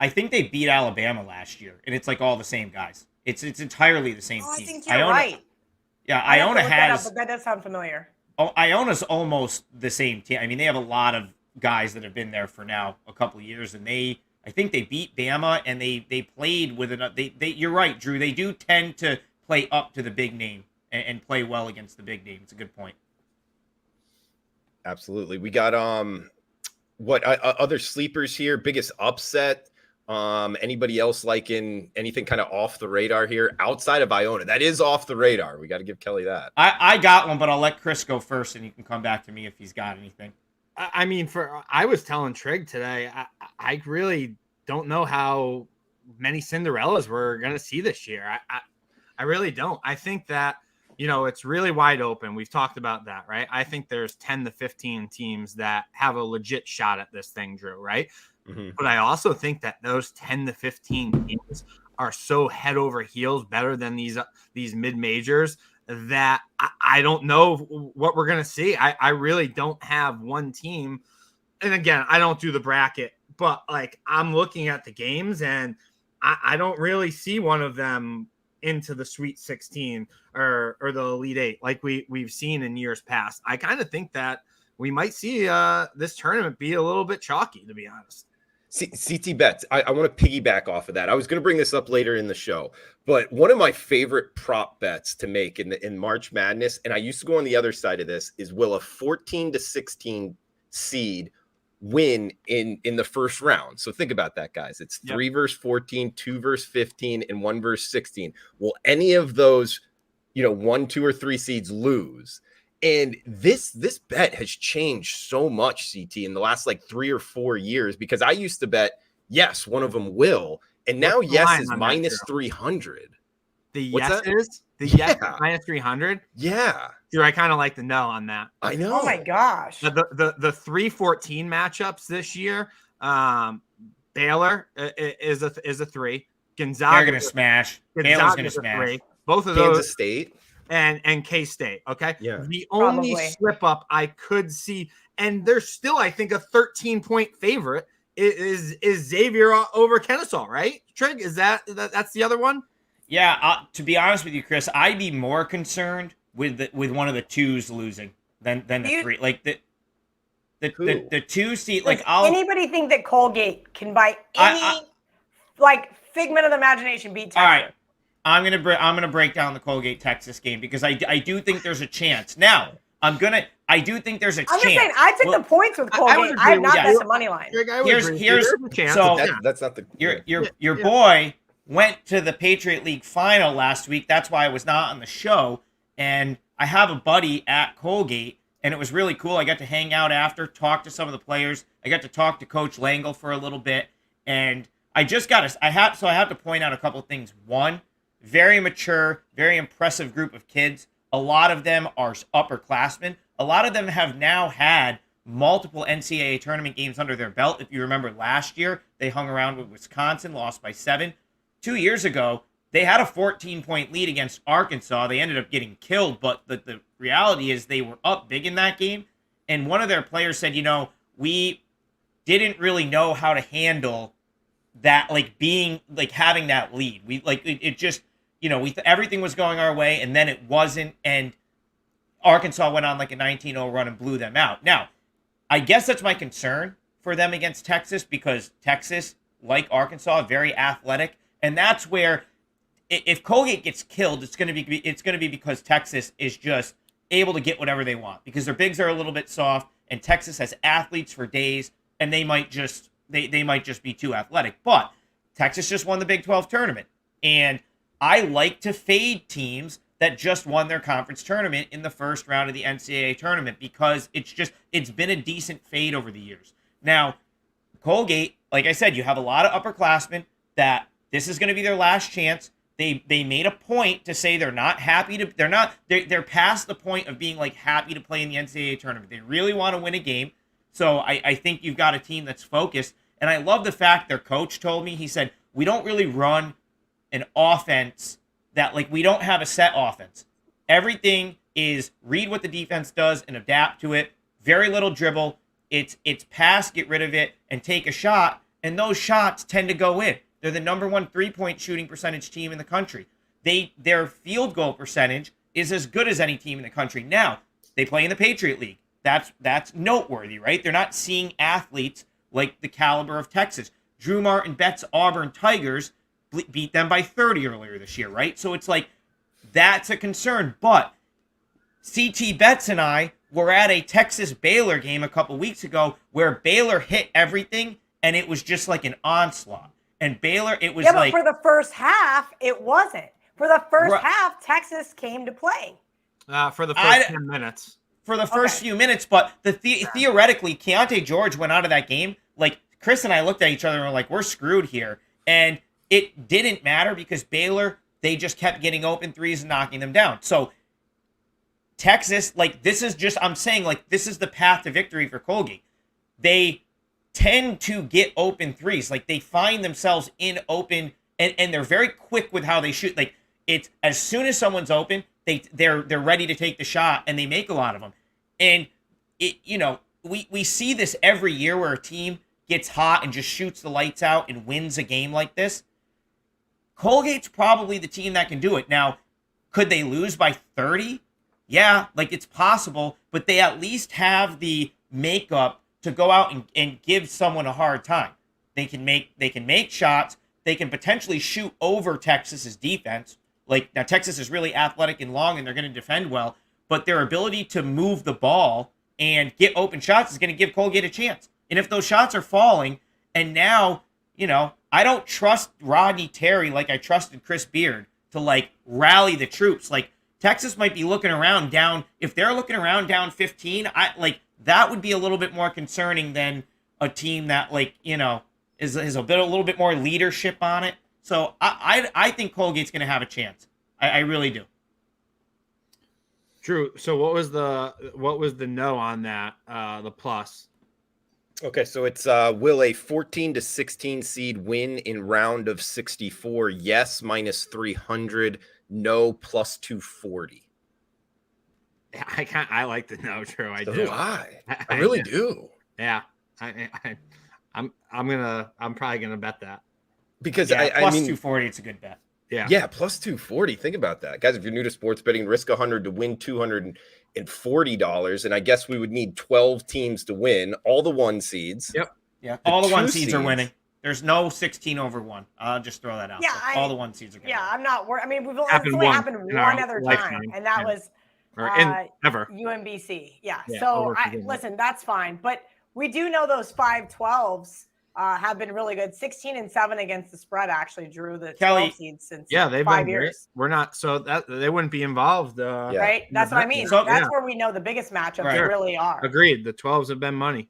I think they beat Alabama last year, and it's like all the same guys. It's entirely the same team. I think you're right. Yeah, I have to Iona look that up, has. but that does sound familiar. Oh, Iona's almost the same team. I mean, they have a lot of guys that have been there for now a couple of years, and I think they beat Bama, and they played with enough. You're right, Drew. They do tend to play up to the big name and play well against the big name. It's a good point. Absolutely. We got other sleepers here? Biggest upset. Anybody else liking anything kind of off the radar here outside of Iona? That is off the radar. We got to give Kelly that. I got one, but I'll let Chris go first, and you can come back to me if he's got anything. I mean, I was telling Trig today, I really don't know how many Cinderellas we're going to see this year. I really don't. I think that, it's really wide open. We've talked about that, right? I think there's 10 to 15 teams that have a legit shot at this thing, Drew, right? Mm-hmm. But I also think that those 10 to 15 teams are so head over heels better than these mid-majors that I don't know what we're going to see. I really don't have one team. And again, I don't do the bracket, but like I'm looking at the games and I don't really see one of them into the Sweet 16 or the Elite 8 like we've seen in years past. I kind of think that we might see this tournament be a little bit chalky, to be honest. CT bets. I want to piggyback off of that. I was going to bring this up later in the show, but one of my favorite prop bets to make in March Madness, and I used to go on the other side of this, is will a 14 to 16 seed win in the first round? So think about that, guys. It's 3 versus 14, 2 versus 15, and 1 versus 16. Will any of those, 1, 2, or 3 seeds lose? And this bet has changed so much, CT, in the last like 3 or 4 years, because I used to bet, yes, one of them will. And now yes is minus 300. The yes is? The yes is minus 300? Yeah. Dude, I kind of like the no on that. I know. Oh my gosh. The 3-14 matchups this year, Baylor is a 3. Gonzaga. They're going to smash. Baylor's going to smash. 3. Both of Kansas those. State. And K-State, okay? Yeah. The only slip up I could see, and there's still, I think, a 13-point favorite is Xavier over Kennesaw, right? Trig, is that's the other one? Yeah, to be honest with you, Chris, I'd be more concerned with one of the 2s losing than the 3. Like the 2 seed. Like, anybody think that Colgate can by any figment of the imagination beat Texas? All right. I'm gonna break down the Colgate Texas game because I do think there's a chance. Now I do think there's a chance. I'm just saying I took the points with Colgate. I have not bet the money line. Here's so that's not the your boy went to the Patriot League final last week. That's why I was not on the show. And I have a buddy at Colgate, and it was really cool. I got to hang out after, talk to some of the players. I got to talk to Coach Langle for a little bit, and I have to point out a couple of things. One, very mature, very impressive group of kids. A lot of them are upperclassmen. A lot of them have now had multiple NCAA tournament games under their belt. If you remember last year, they hung around with Wisconsin, lost by 7. 2 years ago, they had a 14-point lead against Arkansas. They ended up getting killed, but the reality is they were up big in that game. And one of their players said, we didn't really know how to handle that, having that lead. We it just, everything was going our way, and then it wasn't, and Arkansas went on like a 19-0 run and blew them out. Now, I guess that's my concern for them against Texas, because Texas, like Arkansas, very athletic, and that's where if Colgate gets killed, it's going to be because Texas is just able to get whatever they want, because their bigs are a little bit soft, and Texas has athletes for days, and they might just be too athletic. But Texas just won the Big 12 tournament, and I like to fade teams that just won their conference tournament in the first round of the NCAA tournament, because it's been a decent fade over the years. Now, Colgate, like I said, you have a lot of upperclassmen that this is going to be their last chance. They made a point to say they're not happy to they're past the point of being happy to play in the NCAA tournament. They really want to win a game. So I think you've got a team that's focused. And I love the fact their coach told me, he said, we don't really run an offense that we don't have a set offense. Everything is read what the defense does and adapt to it. Very little dribble. It's pass, get rid of it, and take a shot, and those shots tend to go in. They're the number one three-point shooting percentage team in the country. Their field goal percentage is as good as any team in the country. Now, they play in the Patriot League. That's noteworthy, right? They're not seeing athletes like the caliber of Texas. Drew Martin Betts Auburn Tigers beat them by 30 earlier this year, right? So it's like, that's a concern. But CT Betts and I were at a Texas Baylor game a couple weeks ago where Baylor hit everything, and it was just like an onslaught. And Baylor, it was but for the first half, it wasn't. For the first half, Texas came to play. For the first 10 minutes. For the first few minutes, but theoretically, Keontae George went out of that game. Like, Chris and I looked at each other and were like, we're screwed here. And it didn't matter because Baylor, they just kept getting open threes and knocking them down. So Texas, like, this is just, I'm saying, like, this is the path to victory for Colgate. They tend to get open threes. Like, they find themselves in open, and they're very quick with how they shoot. Like, it's as soon as someone's open, they're ready to take the shot, and they make a lot of them. And it, we see this every year where a team gets hot and just shoots the lights out and wins a game like this. Colgate's probably the team that can do it. Now, could they lose by 30? Yeah, like, it's possible, but they at least have the makeup to go out and give someone a hard time. They can make shots. They can potentially shoot over Texas's defense. Like, now Texas is really athletic and long, and they're going to defend well, but their ability to move the ball and get open shots is going to give Colgate a chance. And if those shots are falling, and now, I don't trust Rodney Terry like I trusted Chris Beard to, like, rally the troops. Like, Texas might be looking around down. If they're looking around down 15, that would be a little bit more concerning than a team that, like, is a little bit more leadership on it. So I think Colgate's going to have a chance. I really do. Drew, so what was the no on that? The plus. Okay, so it's will a 14 to 16 seed win in round of 64? Yes, minus 300. No, plus 240. I like the no, Drew. I So do. do I really do. Yeah, I'm probably gonna bet that. Because plus I mean, 240, it's a good bet. Yeah, plus 240. Think about that, guys. If you're new to sports betting, risk 100 to win $240, and I guess we would need 12 teams to win. All the one seeds. Yep. Yeah, all the one seeds are winning. There's no 16 over 1. I'll just throw that out. Yeah, all the one seeds are going. Yeah, I'm not worried. I mean, it's only happened one other time, and that was ever UMBC. Yeah. Yeah, So listen, that's fine, but we do know those 5-12s have been really good. 16-7 against the spread actually drew the 12 seeds since they've 5 been years. We're not, so that they wouldn't be involved. Right. That's what I mean. So that's where we know the biggest matchups really are. Agreed. The 12s have been money.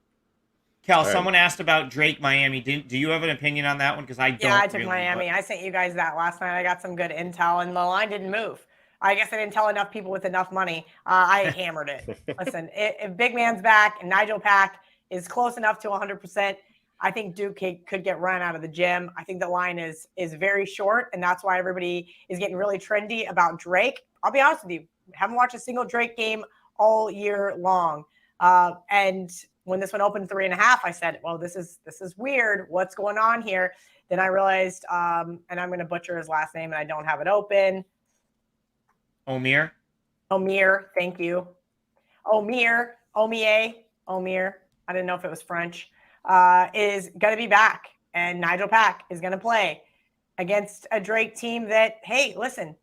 Cal, someone asked about Drake Miami. Do you have an opinion on that one? Because I don't. Yeah, I took Miami. I sent you guys that last night. I got some good intel, and the line didn't move. I guess I didn't tell enough people with enough money. I hammered it. Listen, if Big Man's back and Nigel Pack is close enough to 100%, I think Duke could get run out of the gym. I think the line is very short, and that's why everybody is getting really trendy about Drake. I'll be honest with you, haven't watched a single Drake game all year long. And when this one opened 3.5, I said, well, this is weird. What's going on here? Then I realized, and I'm going to butcher his last name, and I don't have it open. Omir, thank you. Omir. I didn't know if it was French. Is going to be back, and Nigel Pack is going to play against a Drake team that, hey, listen,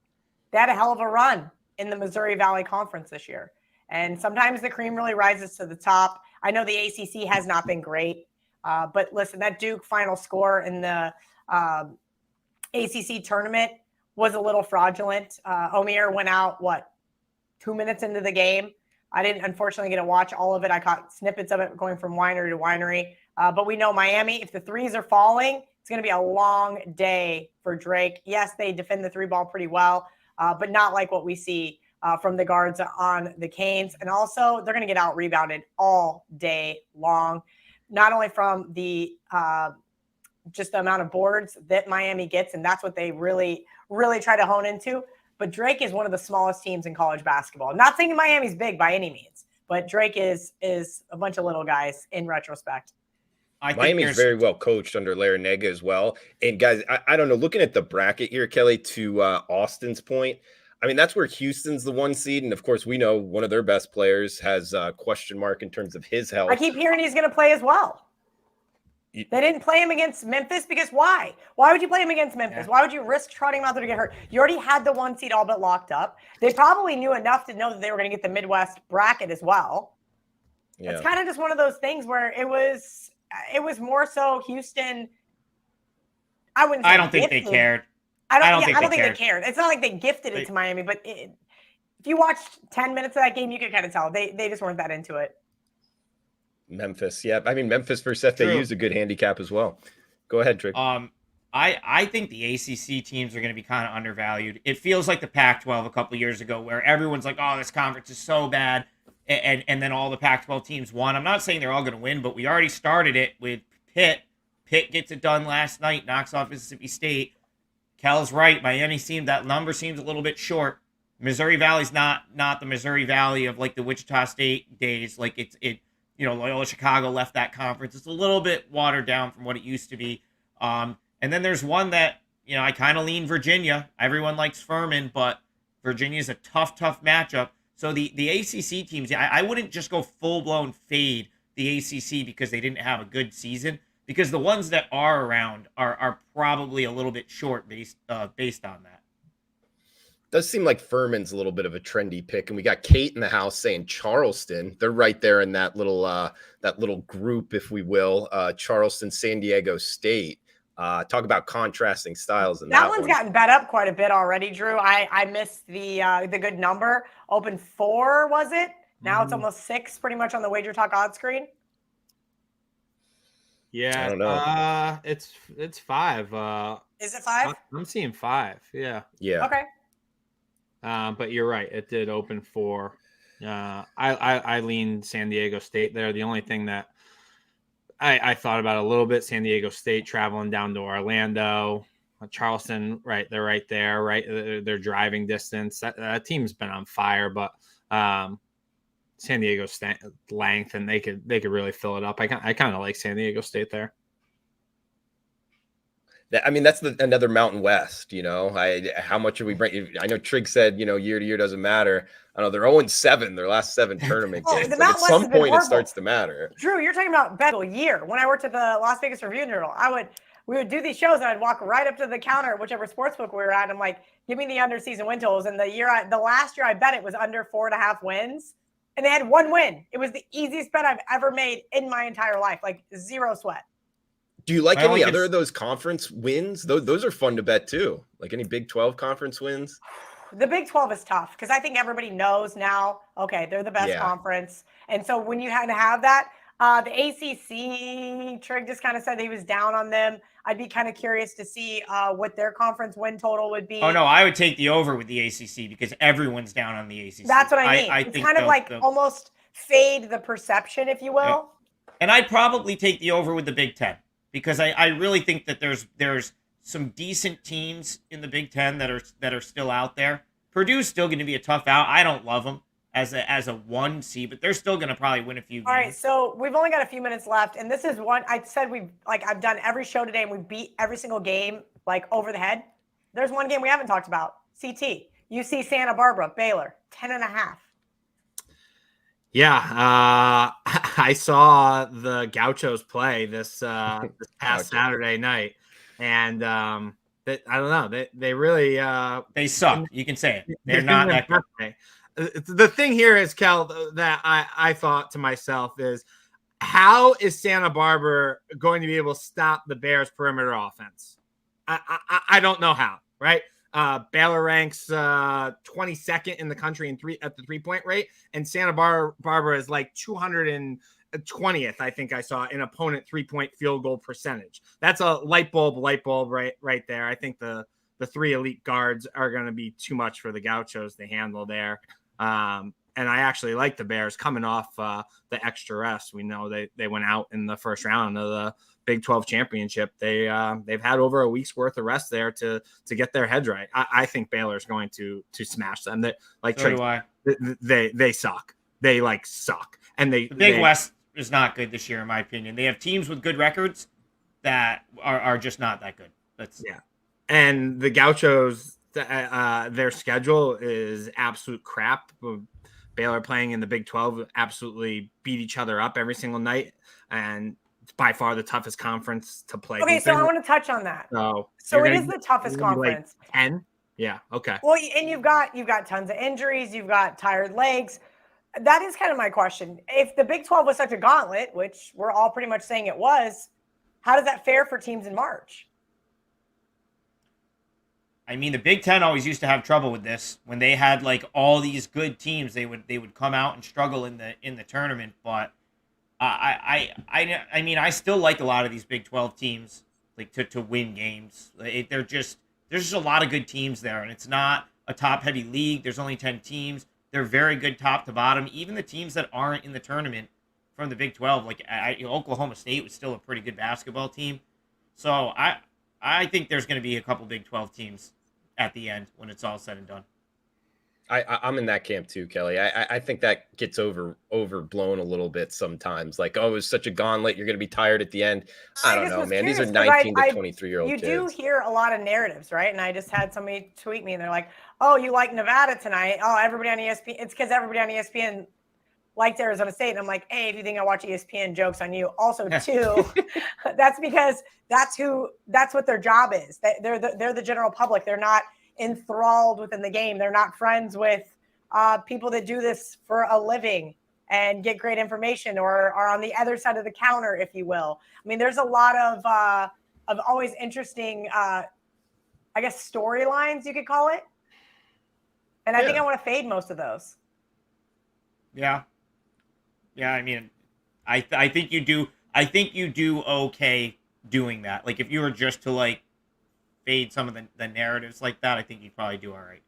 they had a hell of a run in the Missouri Valley Conference this year. And sometimes the cream really rises to the top. I know the ACC has not been great, but listen, that Duke final score in the ACC tournament was a little fraudulent. Omir went out, 2 minutes into the game. I didn't, unfortunately, get to watch all of it. I caught snippets of it going from winery to winery. But we know Miami, if the threes are falling, it's going to be a long day for Drake. Yes, they defend the three ball pretty well, but not like what we see from the guards on the Canes. And also, they're going to get out rebounded all day long, not only from the just the amount of boards that Miami gets, and that's what they really, really try to hone into. But Drake is one of the smallest teams in college basketball. I'm not saying Miami's big by any means, but Drake is a bunch of little guys in retrospect. Miami's very well coached under Larinaga as well. And guys, I don't know, looking at the bracket here, Kelly, to Austin's point, I mean, that's where Houston's the 1 seed. And of course, we know one of their best players has a question mark in terms of his health. I keep hearing he's going to play as well. They didn't play him against Memphis because why? Why would you play him against Memphis? Yeah. Why would you risk trotting him out there to get hurt? You already had the 1 seed all but locked up. They probably knew enough to know that they were going to get the Midwest bracket as well. Yeah. It's kind of just one of those things where it was more so Houston. I don't think they cared. I don't think they cared. It's not like they gifted it to Miami, but if you watched 10 minutes of that game, you could kind of tell they just weren't that into it. Memphis, yeah. I mean, Memphis versus FAU is a good handicap as well. Go ahead, Trick. I think the ACC teams are going to be kind of undervalued. It feels like the Pac-12 a couple years ago, where everyone's like, "Oh, this conference is so bad," and then all the Pac-12 teams won. I'm not saying they're all going to win, but we already started it with Pitt. Pitt gets it done last night, knocks off Mississippi State. Kel's right. Miami that number seems a little bit short. Missouri Valley's not the Missouri Valley of like the Wichita State days. Like Loyola Chicago left that conference. It's a little bit watered down from what it used to be. And then there's one that, I kind of lean Virginia. Everyone likes Furman, but Virginia's a tough matchup. So the ACC teams, I wouldn't just go full-blown fade the ACC because they didn't have a good season, because the ones that are around are probably a little bit short based on that. Does seem like Furman's a little bit of a trendy pick, and we got Kate in the house saying Charleston. They're right there in that little group, if we will. Charleston, San Diego State. Talk about contrasting styles. And that one's gotten bet up quite a bit already, Drew. I missed the good number. Open 4, was it? Now it's almost 6, pretty much on the WagerTalk odds screen. Yeah, I don't know. It's 5. Is it 5? I'm seeing 5. Yeah. Okay. But you're right. It did open 4. I lean San Diego State there. The only thing that I thought about a little bit, San Diego State traveling down to Orlando, Charleston, right? They're right there, right? They're driving distance. That team's been on fire, but San Diego State length, and they could really fill it up. I kind of like San Diego State there. I mean, that's another Mountain West, how much are we bringing? I know Trig said, year to year doesn't matter. I know they're 0-7 their last 7 tournament games. Like at some point it starts to matter. Drew, you're talking about battle year. When I worked at the Las Vegas Review-Journal, we would do these shows and I'd walk right up to the counter, whichever sportsbook we were at. And I'm like, give me the under season win totals. And the last year I bet it was under 4.5 wins. And they had 1 win. It was the easiest bet I've ever made in my entire life. Like zero sweat. Do you like any other of those conference wins? Those are fun to bet too. Like any Big 12 conference wins? The Big 12 is tough because I think everybody knows now, okay, they're the best conference. And so when you had to have that, the ACC, Trig just kind of said he was down on them. I'd be kind of curious to see what their conference win total would be. Oh, no, I would take the over with the ACC because everyone's down on the ACC. That's what I mean. It's kind of like almost fade the perception, if you will. Yeah. And I'd probably take the over with the Big 10. Because I really think that there's some decent teams in the Big Ten that are still out there. Purdue's still going to be a tough out. I don't love them as a 1 seed, but they're still going to probably win a few games. All right, so we've only got a few minutes left, and this is one I said I've done every show today, and we beat every single game like over the head. There's one game we haven't talked about. CT, UC Santa Barbara, Baylor, 10.5. Yeah, I saw the Gauchos play this past Saturday night, and I don't know, they really they suck. You can say it. They're not that good. The thing here is, Kel, that I thought to myself is, how is Santa Barbara going to be able to stop the Bears' perimeter offense? I don't know how, right? Baylor ranks 22nd in the country at the 3-point rate, and Santa Barbara is like 220th, I think I saw, in opponent 3-point field goal percentage. That's a light bulb right there. I think the 3 elite guards are going to be too much for the Gauchos to handle there. And I actually like the Bears coming off the extra rest. We know they went out in the first round of the Big 12 championship. They've had over a week's worth of rest there to get their heads right. I think Baylor's going to smash them. They suck. they like suck. And the Big West is not good this year, in my opinion. They have teams with good records that are just not that good. And the Gauchos, their schedule is absolute crap. Baylor playing in the Big 12 absolutely beat each other up every single night, and it's by far the toughest conference to play. Okay, so I want to touch on that. So it is the toughest conference. Like 10? Yeah. Okay. Well, and you've got tons of injuries. You've got tired legs. That is kind of my question. If the Big 12 was such a gauntlet, which we're all pretty much saying it was, how does that fare for teams in March? I mean, the Big Ten always used to have trouble with this when they had like all these good teams. They would come out and struggle in the tournament. But I mean, I still like a lot of these Big 12 teams like to win games. There's just a lot of good teams there, and it's not a top heavy league. There's only 10 teams. They're very good top to bottom. Even the teams that aren't in the tournament from the Big 12, like Oklahoma State was still a pretty good basketball team. So I think there's going to be a couple Big 12 teams at the end when it's all said and done. I'm in that camp too, Kelly. I think that gets overblown a little bit sometimes. Like, oh, it was such a gauntlet. You're going to be tired at the end. I don't know, man. These are 19 to 23-year-old kids. You do hear a lot of narratives, right? And I just had somebody tweet me, and they're like, oh, you like Nevada tonight? Oh, everybody on ESPN. It's because everybody on ESPN liked Arizona State. And I'm like, hey, if you think I watch ESPN, joke's on you. Also, too, that's because that's what their job is. They're the general public. They're not enthralled within the game. They're not friends with people that do this for a living and get great information, or are on the other side of the counter, if you will. I mean, there's a lot of always interesting, I guess, storylines, you could call it. And I think I want to fade most of those. Yeah. I mean, I think you do. I think you do okay doing that. Like, if you were just to like fade some of the narratives like that, I think you'd probably do all right.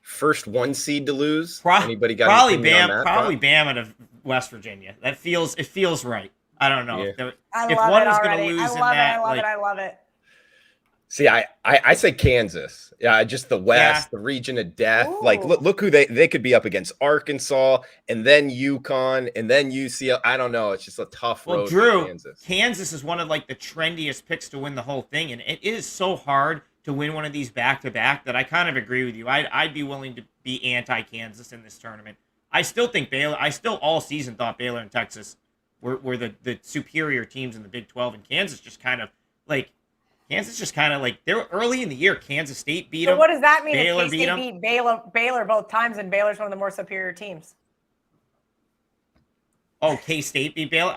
First 1 seed to lose. Anybody got probably Bama? Probably Bama to West Virginia. It feels right. I don't know if one was going to lose in that. I love it. See, I say Kansas. Yeah, just the West, the region of death. Ooh. Like, look who they could be up against. Arkansas, and then UConn, and then UCLA. I don't know. It's just a tough road Drew, for Kansas. Kansas is one of like the trendiest picks to win the whole thing, and it is so hard to win one of these back-to-back that I kind of agree with you. I'd be willing to be anti-Kansas in this tournament. I still think Baylor. I still all season thought Baylor and Texas were the superior teams in the Big 12, and Kansas just kind of like. Kansas just kind of like they're early in the year. Kansas State beat them. So what does that mean? Baylor if K-State beat Baylor both times, and Baylor's one of the more superior teams. Oh, K-State beat Baylor.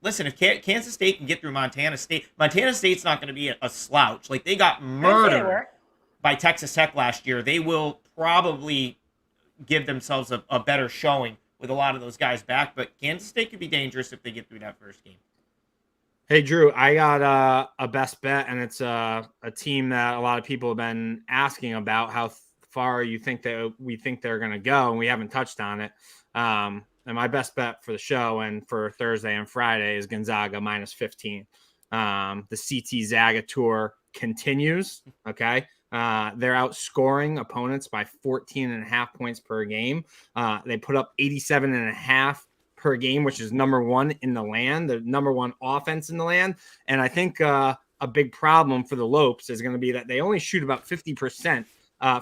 Listen, if Kansas State can get through Montana State's not going to be a slouch. Like, they got murdered by Texas Tech last year. They will probably give themselves a better showing with a lot of those guys back. But Kansas State could be dangerous if they get through that first game. Hey, Drew, I got a best bet, and it's a team that a lot of people have been asking about how far you think that we think they're going to go, and we haven't touched on it. And my best bet for the show and for Thursday and Friday is Gonzaga -15. The CT Zaga tour continues, okay? They're outscoring opponents by 14.5 points per game. They put up 87.5 per game, which is number one in the land, the number one offense in the land. And I think a big problem for the Lopes is going to be that they only shoot about 50%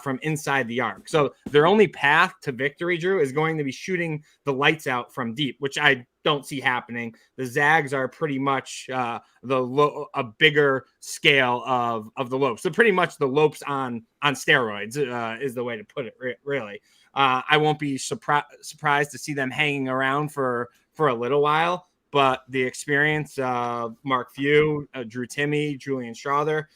from inside the arc. So their only path to victory, Drew, is going to be shooting the lights out from deep, which I don't see happening. The Zags are pretty much a bigger scale of the Lopes. So pretty much the Lopes on steroids is the way to put it, really. I won't be surprised to see them hanging around for a little while, but the experience of Mark Few, Drew Timme, Julian Strother,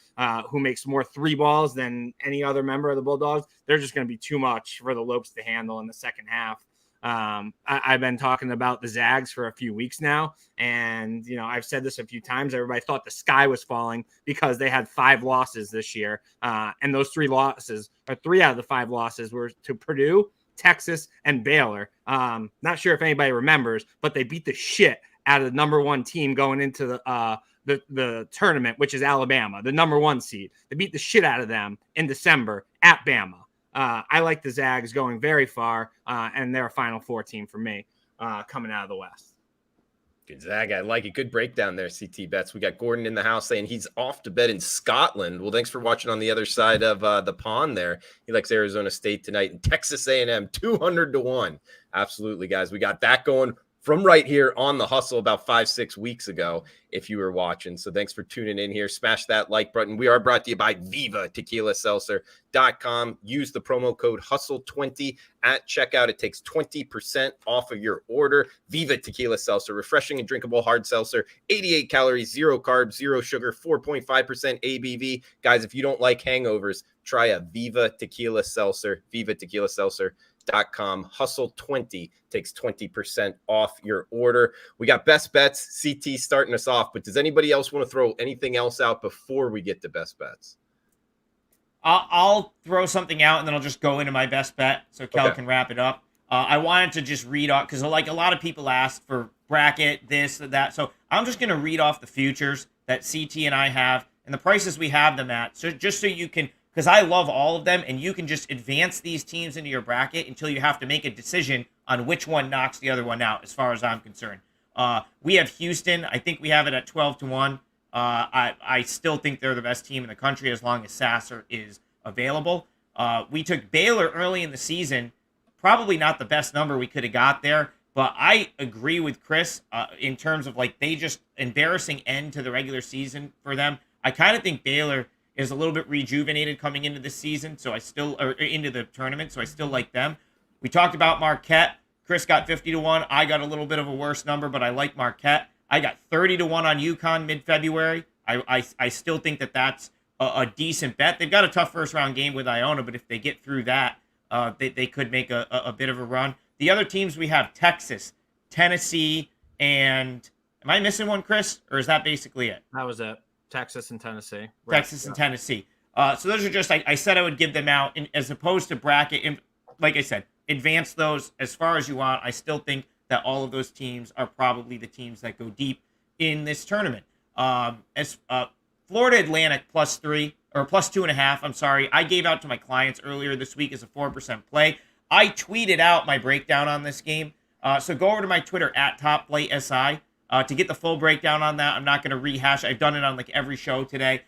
who makes more 3 balls than any other member of the Bulldogs, they're just going to be too much for the Lopes to handle in the second half. I've been talking about the Zags for a few weeks now, and I've said this a few times. Everybody thought the sky was falling because they had 5 losses this year, and those 3 losses, or 3 out of the 5 losses, were to Purdue, Texas, and Baylor. Not sure if anybody remembers, but they beat the shit out of the number 1 team going into the tournament, which is Alabama, the number 1 seed. They beat the shit out of them in December at Bama. I like the Zags going very far, and they're a Final Four team for me coming out of the West. Gonzaga, I like it. Good breakdown there, CT Bets. We got Gordon in the house saying he's off to bed in Scotland. Well, thanks for watching on the other side of the pond there. He likes Arizona State tonight and Texas A&M 200-1. Absolutely, guys. We got that going from right here on The Hustle about 5-6 weeks ago, if you were watching. So thanks for tuning in here. Smash that like button. We are brought to you by VivaTequilaSeltzer.com. Use the promo code HUSTLE20 at checkout. It takes 20% off of your order. Viva Tequila Seltzer, refreshing and drinkable hard seltzer, 88 calories, 0 carbs, 0 sugar, 4.5% ABV. Guys, if you don't like hangovers, try a Viva Tequila Seltzer, VivaTequilaSeltzer.com. Hustle 20 takes 20% off your order. We got best bets. CT starting us off, but does anybody else want to throw anything else out before we get to best bets? I'll throw something out and then I'll just go into my best bet so Kel can wrap it up. I wanted to just read off because like a lot of people ask for bracket, this, that. So I'm just going to read off the futures that CT and I have and the prices we have them at. So just so you can, because I love all of them, and you can just advance these teams into your bracket until you have to make a decision on which one knocks the other one out, as far as I'm concerned. We have Houston. I think we have it at 12-1. I still think they're the best team in the country as long as Sasser is available. We took Baylor early in the season. Probably not the best number we could have got there, but I agree with Chris in terms of like they just embarrassing end to the regular season for them. I kind of think Baylor is a little bit rejuvenated coming into this season, so I still or into the tournament, so I still like them. We talked about Marquette. Chris got 50-1. I got a little bit of a worse number, but I like Marquette. I got 30-1 on UConn mid-February. I still think that that's a decent bet. They've got a tough first-round game with Iona, but if they get through that, they could make a bit of a run. The other teams we have Texas, Tennessee, and am I missing one, Chris? Or is that basically it? That was it. Texas and Tennessee. Texas and Tennessee. So those are just, I said I would give them out as opposed to bracket. And like I said, advance those as far as you want. I still think that all of those teams are probably the teams that go deep in this tournament. As Florida Atlantic +3 or +2.5. I'm sorry. I gave out to my clients earlier this week as a 4% play. I tweeted out my breakdown on this game. So go over to my Twitter at TopPlaySI. To get the full breakdown on that. I'm not going to rehash. I've done it on like every show today,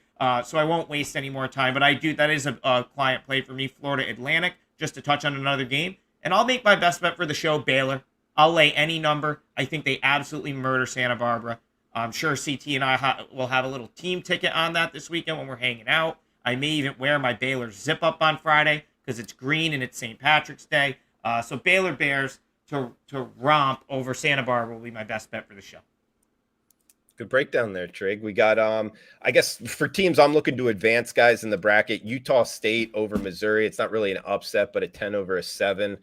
so I won't waste any more time. But that is a client play for me, Florida Atlantic, just to touch on another game. And I'll make my best bet for the show, Baylor. I'll lay any number. I think they absolutely murder Santa Barbara. I'm sure CT and I will have a little team ticket on that this weekend when we're hanging out. I may even wear my Baylor zip-up on Friday because it's green and it's St. Patrick's Day. So Baylor Bears to romp over Santa Barbara will be my best bet for the show. Good breakdown there, Trig. We got, I guess for teams I'm looking to advance, guys, in the bracket, Utah State over Missouri. It's not really an upset, but a 10 over a 7.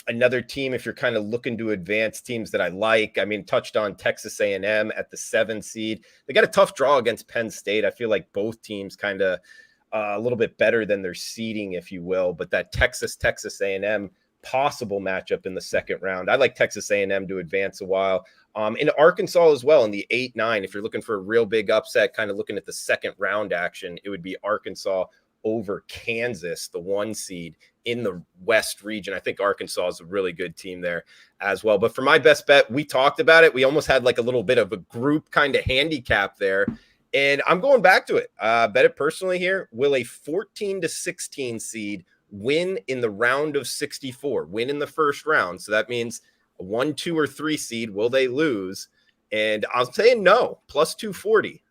Another team, if you're kind of looking to advance teams that I like, I mean, touched on Texas A&M at the 7 seed. They got a tough draw against Penn State. I feel like both teams kind of a little bit better than their seeding, if you will, but that Texas A&M possible matchup in the second round. I like Texas A&M to advance a while. In Arkansas as well in the 8-9. If you're looking for a real big upset, kind of looking at the second round action, it would be Arkansas over Kansas, the 1 seed in the West region. I think Arkansas is a really good team there as well. But for my best bet, we talked about it. We almost had like a little bit of a group kind of handicap there. And I'm going back to it. Bet it personally here. Will a 14-16 seed win in the round of 64, win in the first round? So that means a 1, 2, or 3 seed. Will they lose? And I'm saying no, plus 240.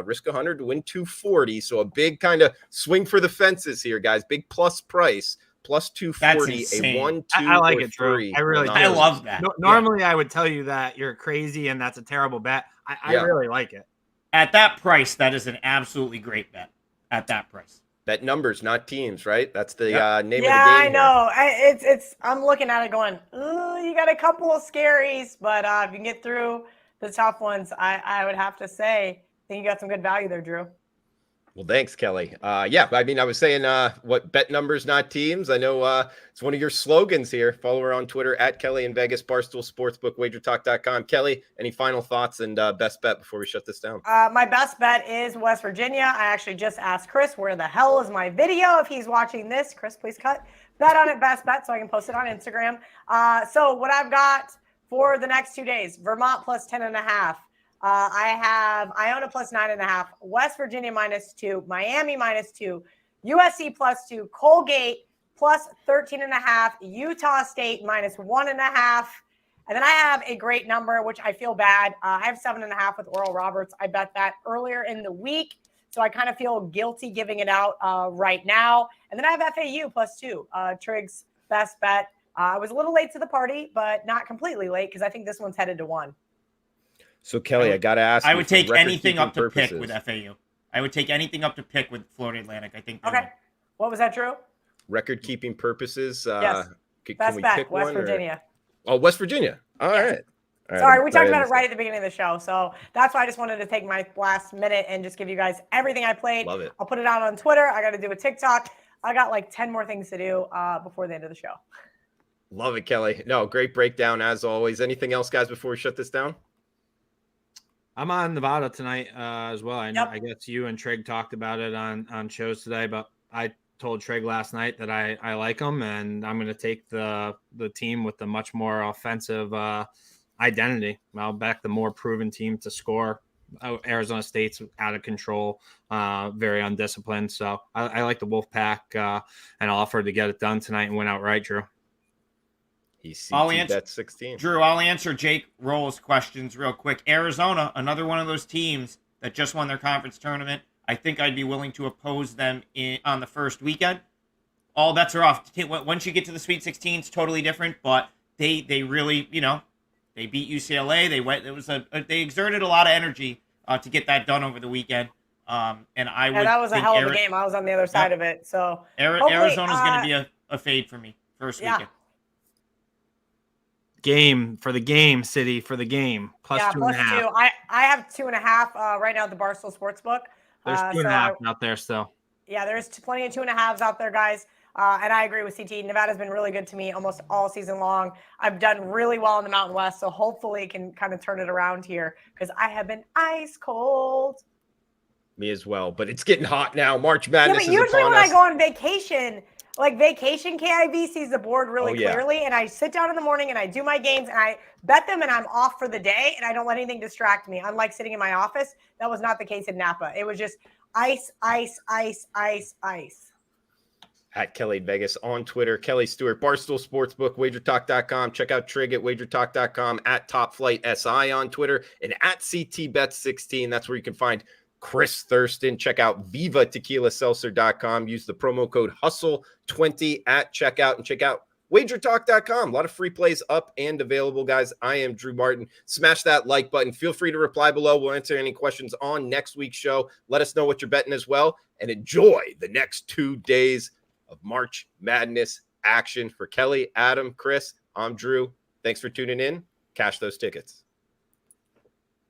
Risk 100 to win 240. So a big kind of swing for the fences here, guys. Big plus price, plus 240. A 1, 2, I like or it, Drew. 3. I really do. I love that. Normally, I would tell you that you're crazy and that's a terrible bet. I really like it. At that price, that is an absolutely great bet. At that price. Bet numbers, not teams, right? That's the name of the game. Yeah, I know. It's. I'm looking at it going, ooh, you got a couple of scaries, but if you can get through the tough ones, I would have to say, I think you got some good value there, Drew. Well, thanks, Kelly. Yeah, I mean, I was saying what bet numbers, not teams. I know it's one of your slogans here. Follow her on Twitter at Kelly in Vegas, Barstool Sportsbook, WagerTalk.com. Kelly, any final thoughts and best bet before we shut this down? My best bet is West Virginia. I actually just asked Chris, where the hell is my video? If he's watching this, Chris, please cut. Bet on it, best bet, so I can post it on Instagram. So what I've got for the next 2 days, Vermont plus 10.5. I have Iona plus 9.5, West Virginia -2, Miami -2, USC +2, Colgate plus 13.5, Utah State -1.5. And then I have a great number, which I feel bad. I have 7.5 with Oral Roberts. I bet that earlier in the week. So I kind of feel guilty giving it out right now. And then I have FAU +2, Trig's best bet. I was a little late to the party, but not completely late because I think this one's headed to 1. So, Kelly, I got to ask. I would take anything up to pick with FAU. I would take anything up to pick with Florida Atlantic. I think. Okay. What was that, Drew? Record-keeping purposes. Yes. Best bet, West Virginia. Oh, West Virginia. All right. Sorry, we talked about it right at the beginning of the show. So that's why I just wanted to take my last minute and just give you guys everything I played. Love it. I'll put it out on Twitter. I got to do a TikTok. I got like 10 more things to do before the end of the show. Love it, Kelly. No, great breakdown as always. Anything else, guys, before we shut this down? I'm on Nevada tonight as well. I know. Yep. I guess you and Trig talked about it on shows today, but I told Trig last night that I like them, and I'm going to take the team with the much more offensive identity. I'll back the more proven team to score. Arizona State's out of control, very undisciplined. So I like the Wolfpack, and I'll offer to get it done tonight and win outright, Drew. I'll answer bet 16. Drew, I'll answer Jake Roll's questions real quick. Arizona, another one of those teams that just won their conference tournament. I think I'd be willing to oppose them on the first weekend. All bets are off. Once you get to the Sweet 16, it's totally different. But they really, they beat UCLA. They exerted a lot of energy to get that done over the weekend. And that was a hell of a game. I was on the other side of it. So Arizona's going to be a fade for me first weekend. Game for the game, City for the game. Plus 2.5. I have 2.5 right now at the Barstool Sportsbook. There's 2.5 out there still. Yeah, there's plenty of 2.5s out there, guys. And I agree with CT. Nevada's been really good to me almost all season long. I've done really well in the Mountain West, so hopefully can kind of turn it around here because I have been ice cold. Me as well, but it's getting hot now. March Madness is upon us. Usually when I go on vacation, like vacation KIV sees the board really clearly, and I sit down in the morning and I do my games and I bet them and I'm off for the day and I don't let anything distract me. Unlike sitting in my office, that was not the case in Napa. It was just ice, ice, ice, ice, ice. At Kelly in Vegas on Twitter, Kelly Stewart, Barstool Sportsbook, WagerTalk.com. Check out Trig at WagerTalk.com, at Top Flight SI on Twitter, and at CTBet16. That's where you can find Chris Thurston. Check out VivaTequilaSeltzer.com. Use the promo code HUSTLE20 at checkout, and check out WagerTalk.com. A lot of free plays up and available, guys. I am Drew Martin. Smash that like button. Feel free to reply below. We'll answer any questions on next week's show. Let us know what you're betting as well, and enjoy the next 2 days of March Madness action. For Kelly, Adam, Chris, I'm Drew. Thanks for tuning in. Cash those tickets.